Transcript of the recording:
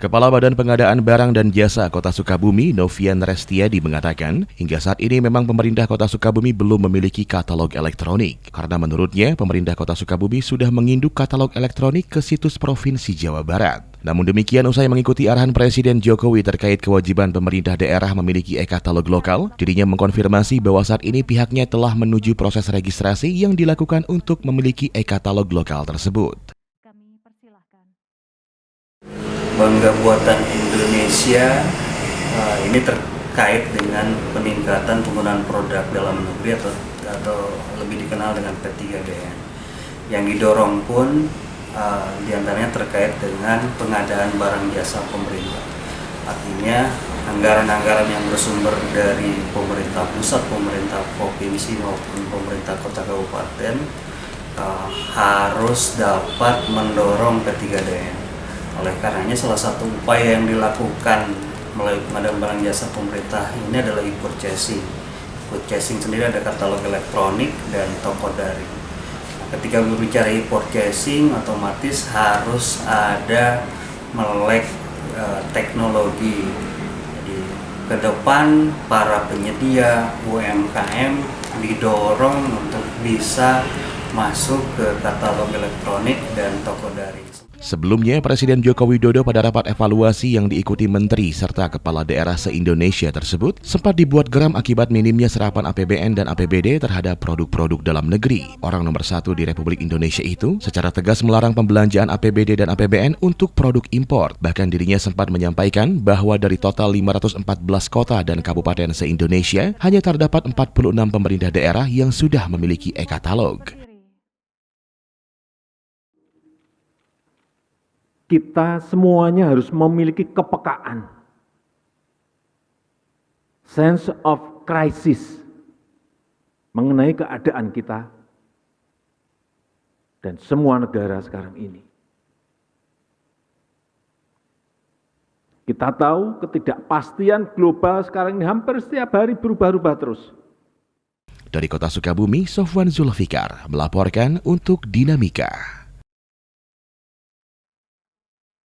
Kepala Badan Pengadaan Barang dan Jasa Kota Sukabumi, Novian Restiadi mengatakan, hingga saat ini memang pemerintah Kota Sukabumi belum memiliki katalog elektronik. Karena menurutnya, pemerintah Kota Sukabumi sudah menginduk katalog elektronik ke situs Provinsi Jawa Barat. Namun demikian, usai mengikuti arahan Presiden Jokowi terkait kewajiban pemerintah daerah memiliki e-katalog lokal, dirinya mengkonfirmasi bahwa saat ini pihaknya telah menuju proses registrasi yang dilakukan untuk memiliki e-katalog lokal tersebut. Bangga Buatan Indonesia ini terkait dengan peningkatan penggunaan produk dalam negeri atau lebih dikenal dengan P3DN. Yang didorong pun diantaranya terkait dengan pengadaan barang jasa pemerintah. Artinya anggaran-anggaran yang bersumber dari pemerintah pusat, pemerintah provinsi maupun pemerintah kota kabupaten harus dapat mendorong P3DN. Oleh karenanya salah satu upaya yang dilakukan melalui pengadaan barang jasa pemerintah ini adalah e-purchasing. E-purchasing sendiri ada katalog elektronik dan toko daring. Ketika berbicara e-purchasing, otomatis harus ada melek teknologi. Jadi ke depan para penyedia UMKM didorong untuk bisa masuk ke katalog elektronik dan toko daring. Sebelumnya, Presiden Joko Widodo pada rapat evaluasi yang diikuti menteri serta kepala daerah se-Indonesia tersebut sempat dibuat geram akibat minimnya serapan APBN dan APBD terhadap produk-produk dalam negeri. Orang nomor satu di Republik Indonesia itu secara tegas melarang pembelanjaan APBD dan APBN untuk produk impor. Bahkan dirinya sempat menyampaikan bahwa dari total 514 kota dan kabupaten se-Indonesia, hanya terdapat 46 pemerintah daerah yang sudah memiliki e-katalog. Kita semuanya harus memiliki kepekaan, sense of crisis mengenai keadaan kita dan semua negara sekarang ini. Kita tahu ketidakpastian global sekarang ini hampir setiap hari berubah-ubah terus. Dari Kota Sukabumi, Sofwan Zulfikar melaporkan untuk Dinamika.